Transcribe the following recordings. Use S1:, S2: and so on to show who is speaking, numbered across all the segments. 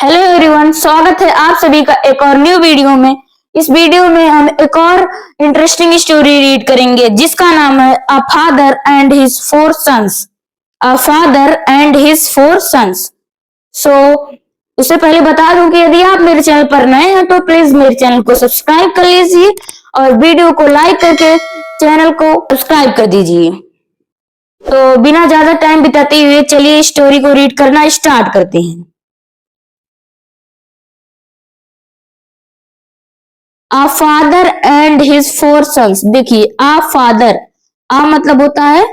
S1: Hello everyone, स्वागत है आप सभी का एक और न्यू वीडियो में। इस वीडियो में हम एक और इंटरेस्टिंग स्टोरी रीड करेंगे जिसका नाम है a father and his four sons. A father and his four sons. So उससे पहले बता दूं कि यदि आप मेरे चैनल पर नए हैं तो प्लीज मेरे चैनल को सब्सक्राइब कर लीजिए और वीडियो को लाइक करके चैनल को सब्सक्राइब कर दीजिए। तो बिना ज्यादा टाइम बिताते हुए चलिए स्टोरी को रीड करना स्टार्ट करते हैं। A father and his four sons. देखिए, आ फादर, आ मतलब होता है,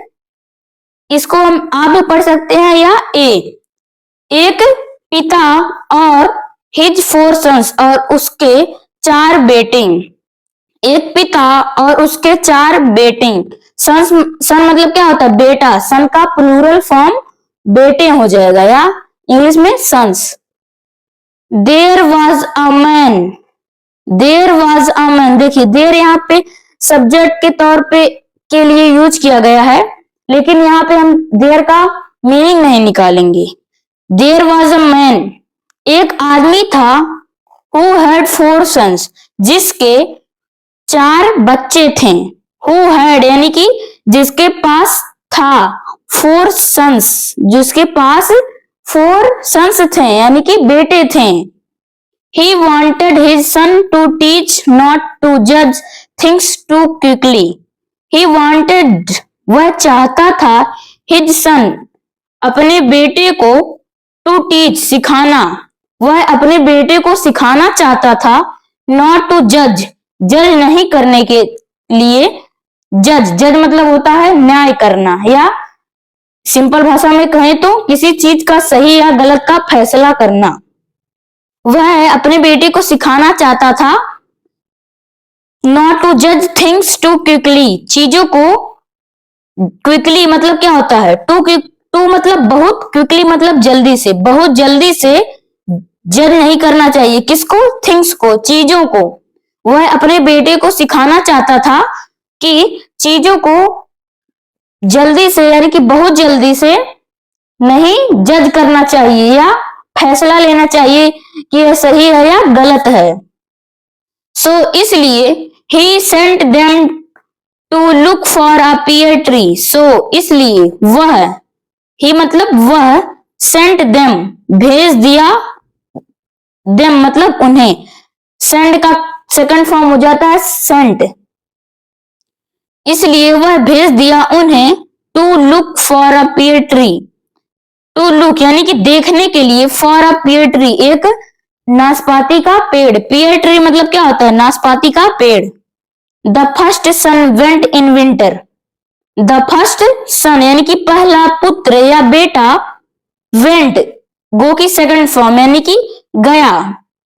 S1: इसको हम आ भी पढ़ सकते हैं या एक पिता और हिज फोर सन्स और उसके चार बेटे। एक पिता और उसके चार बेटे। सन मतलब क्या होता है? बेटा। सन का प्लूरल फॉर्म बेटे हो जाएगा या इंग्लिश में sons. There was a man. There was a man. देखिए, देयर यहाँ पे सब्जेक्ट के तौर पे के लिए यूज किया गया है, लेकिन यहाँ पे हम देयर का मीनिंग नहीं निकालेंगे। देयर वॉज अ मैन, एक आदमी था, हु हैड फोर सन्स, जिसके चार बच्चे थे। हु हैड यानी कि जिसके पास था, फोर सन्स जिसके पास फोर सन्स थे यानी कि बेटे थे। He wanted his son to teach, not to judge things too quickly. He wanted, वह चाहता था, his son, अपने बेटे को, to teach, सिखाना, वह अपने बेटे को सिखाना चाहता था, not to judge, जज नहीं करने के लिए। जज मतलब होता है न्याय करना, या सिंपल भाषा में कहें तो किसी चीज का सही या गलत का फैसला करना। वह अपने बेटे को सिखाना चाहता था, नॉट टू जज थिंग्स टू क्विकली, चीजों को क्विकली मतलब क्या होता है? टू मतलब बहुत, क्विकली मतलब जल्दी से, बहुत जल्दी से जज नहीं करना चाहिए। किसको? थिंग्स को, चीजों को। वह अपने बेटे को सिखाना चाहता था कि चीजों को जल्दी से यानी कि बहुत जल्दी से नहीं जज करना चाहिए या फैसला लेना चाहिए कि यह सही है या गलत है। सो इसलिए he sent them to look for a pear tree. So इसलिए वह, ही मतलब वह, सेंट देम भेज दिया, देम मतलब उन्हें, सेंड का सेकंड फॉर्म हो जाता है सेंट, इसलिए वह भेज दिया उन्हें, to look for a pear tree, to look यानी कि देखने के लिए, फॉर अ पीयर ट्री, एक नाशपाती का पेड़। पीयर ट्री मतलब क्या होता है? नाशपाती का पेड़। The first son went in winter. The first son यानी कि पहला पुत्र या बेटा, वेंट गो की सेकंड फॉर्म यानी कि गया,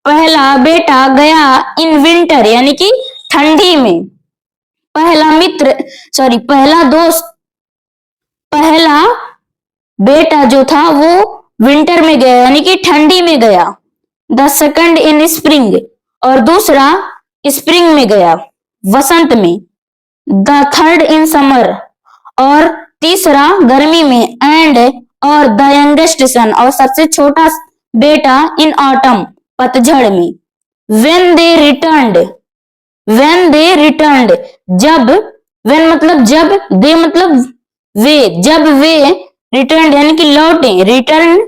S1: पहला बेटा गया, इन विंटर यानी कि ठंडी में। पहला मित्र, सॉरी, पहला दोस्त, पहला बेटा जो था वो विंटर में गया यानी कि ठंडी में गया। द सेकंड इन स्प्रिंग, और दूसरा स्प्रिंग में गया, वसंत में। द थर्ड इन समर, और तीसरा गर्मी में। एंड और द यंगेस्ट सन, और सबसे छोटा बेटा, इन ऑटम, पतझड़ में। When they returned, when they returned, जब, व्हेन मतलब जब, दे मतलब वे, जब वे रिटर्न यानी कि लौटे, रिटर्न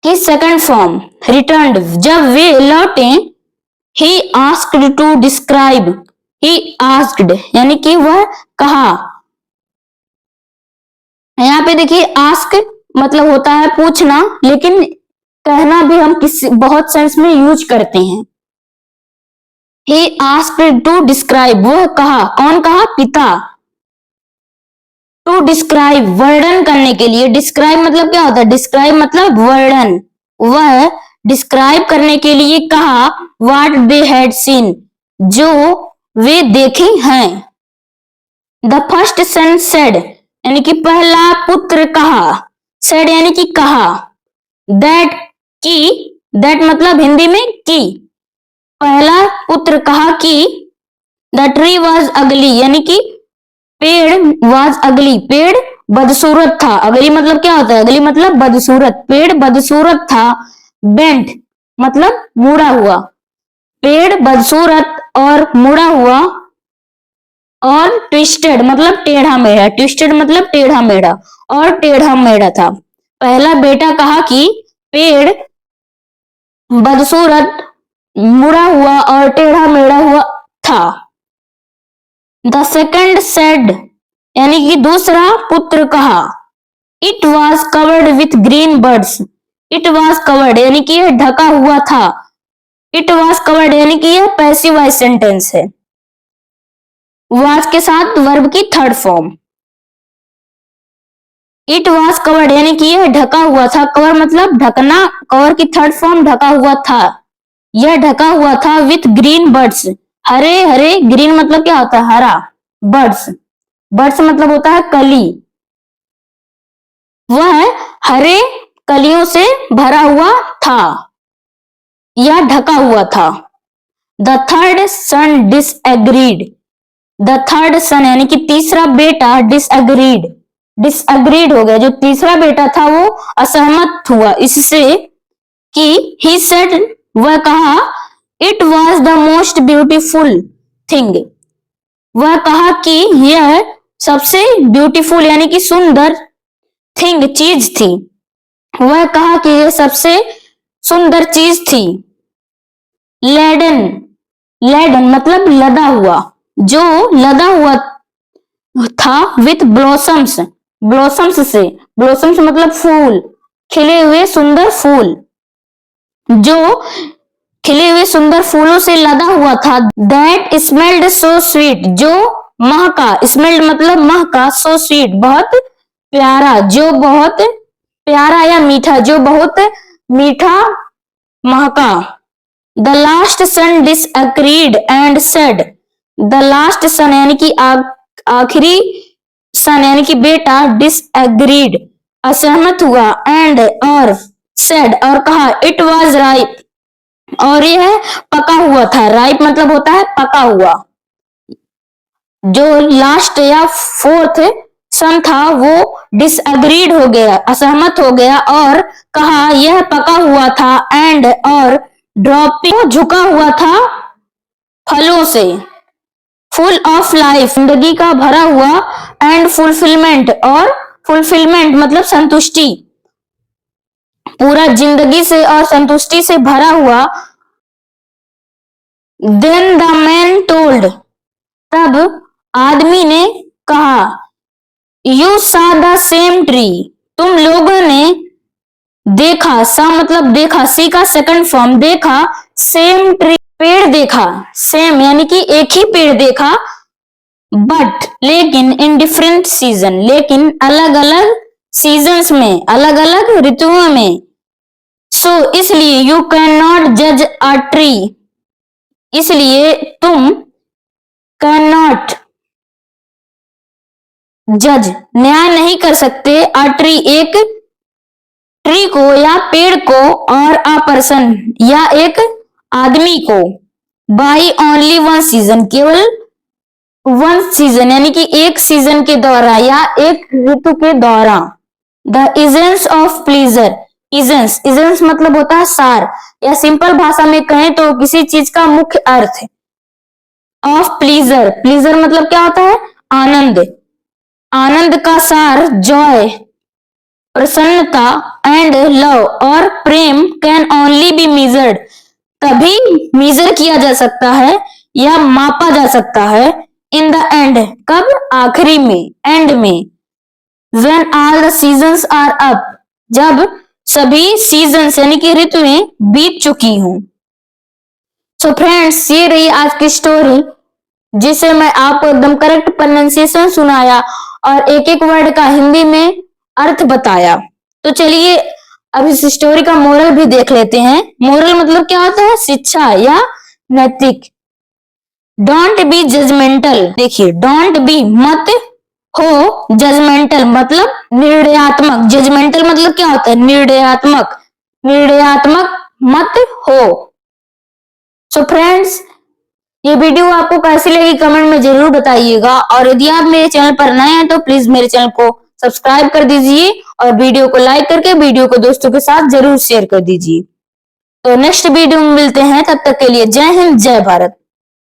S1: की सेकंड फॉर्म रिटर्न, जब वे लौटे। He asked to describe, he asked यानी कि वह कहा। यहाँ पे देखिए, आस्क मतलब होता है पूछना, लेकिन कहना भी हम किसी बहुत सेंस में यूज करते हैं। ही आस्क्ड टू डिस्क्राइब, वह कहा, कौन कहा? पिता। टू डिस्क्राइब वर्णन करने के लिए। डिस्क्राइब मतलब क्या होता है? डिस्क्राइब मतलब वर्णन। वह डिस्क्राइब करने के लिए कहा, व्हाट दे हैड सीन, जो वे देखे हैं। द फर्स्ट सन सेड यानी कि पहला पुत्र कहा, सेड यानी कि कहा। दैट की, दैट मतलब हिंदी में की, पहला पुत्र कहा कि द ट्री वॉज अगली यानी कि पेड़, वाज अगली, पेड़ बदसूरत था। अगली मतलब क्या होता है? अगली मतलब बदसूरत, पेड़ बदसूरत था। बेंट मतलब मुड़ा हुआ, पेड़ बदसूरत और मुड़ा हुआ, और ट्विस्टेड मतलब टेढ़ा मेढ़ा, ट्विस्टेड मतलब टेढ़ा मेढ़ा और टेढ़ा मेढ़ा था। पहला बेटा कहा कि पेड़ बदसूरत, मुड़ा हुआ और टेढ़ा मेढ़ा हुआ था। द सेकंड सेड यानी कि दूसरा पुत्र कहा, it was covered with green birds. It was covered यानी कि यह ढका हुआ था। इट वॉज कवर्ड यानी कि यह पैसिव वॉइस सेंटेंस है, वॉज के साथ वर्ब की third form. It was covered यानी कि यह ढका हुआ था, कवर मतलब ढकना, कवर की थर्ड फॉर्म ढका हुआ था। यह ढका हुआ था with green birds, Hare Hare, green मतलब क्या होता है हरा, बर्ड्स, बर्ड्स मतलब होता है कली, वह हरे कलियों से भरा हुआ था, यह ढका हुआ था। The third son disagreed. The third son यानी कि तीसरा बेटा डिसएग्रीड, डिसएग्रीड हो गया, जो तीसरा बेटा था वो असहमत हुआ इससे कि ही सेड वह कहा, it was the most beautiful thing. वह कहा कि यह सबसे ब्यूटीफुल यानी कि सुंदर थिंग चीज थी। वह कहा कि यह सबसे सुंदर चीज थी। लेडन, लेडन मतलब लदा हुआ, जो लदा हुआ था विथ ब्लॉसम्स, ब्लॉसम्स से, ब्लॉसम्स मतलब फूल, खिले हुए सुंदर फूल, जो खिले हुए सुंदर फूलों से लदा हुआ था। दैट स्मेल्ड सो स्वीट, जो महका, स्मेल्ड मतलब महका, सो स्वीट बहुत प्यारा, जो बहुत प्यारा या मीठा, जो बहुत मीठा महका। The last son disagreed and said. The last son यानी कि आखिरी सन यानी कि बेटा डिसएग्रीड असहमत हुआ, एंड और सेड और कहा, इट वॉज राइप और यह पका हुआ था। राइप मतलब होता है पका हुआ। जो लास्ट या फोर्थ सन था वो डिसएग्रीड हो गया, असहमत हो गया और कहा यह पका हुआ था, एंड और ड्रॉपिंग झुका हुआ था फलों से। फुल ऑफ लाइफ जिंदगी का भरा हुआ, एंड फुलफिलमेंट और फुलफिलमेंट मतलब संतुष्टि, पूरा जिंदगी से और संतुष्टि से भरा हुआ। देन द मैन टोल्ड, तब आदमी ने कहा, यू सा द सेम ट्री, तुम लोगों ने देखा, सा मतलब देखा, सी का सेकंड फॉर्म देखा, सेम ट्री पेड़ देखा, सेम यानी कि एक ही पेड़ देखा, बट लेकिन इन डिफरेंट सीजन, लेकिन अलग अलग सीजन्स में, अलग अलग ऋतुओं में। सो इसलिए यू कैन नॉट जज अ ट्री, इसलिए तुम कैन नॉट जज न्याय नहीं कर सकते, अ ट्री एक ट्री को या पेड़ को, और अ पर्सन या एक आदमी को, बाई ओनली वन सीजन केवल वन सीजन यानी कि एक सीजन के दौरान या एक ऋतु के दौरान। द इजेंस ऑफ प्लीजर, इजेंस, इजेंस मतलब होता है सार, या सिंपल भाषा में कहें तो किसी चीज का मुख्य अर्थ। ऑफ प्लीजर, प्लीजर मतलब क्या होता है आनंद, आनंद का सार जॉय प्रसन्नता, एंड लव और प्रेम कैन ओनली बी मेजर्ड, तभी मेजर किया जा सकता है या मापा जा सकता है, इन द एंड कब, आखिरी में, एंड में। When all the seasons are up, जब सभी सीजन्स यानी कि ऋतुएं बीत चुकी हूं। सो फ्रेंड्स, ये रही आज की स्टोरी, जिसे मैं आपको एकदम करेक्ट प्रोनाउंसिएशन सुनाया और एक एक वर्ड का हिंदी में अर्थ बताया। तो चलिए अब इस स्टोरी का मोरल भी देख लेते हैं। मोरल मतलब क्या होता है, शिक्षा या नैतिक। डोंट बी जजमेंटल, देखिए डोंट बी मत हो, जजमेंटल मतलब निर्णयात्मक, जजमेंटल मतलब क्या होता है निर्णयात्मक, निर्णयात्मक मत हो। सो फ्रेंड्स, ये वीडियो आपको कैसी लगी कमेंट में जरूर बताइएगा, और यदि आप मेरे चैनल पर नए हैं तो प्लीज मेरे चैनल को सब्सक्राइब कर दीजिए और वीडियो को लाइक करके वीडियो को दोस्तों के साथ जरूर शेयर कर दीजिए। तो नेक्स्ट वीडियो में मिलते हैं, तब तक के लिए जय हिंद जय भारत।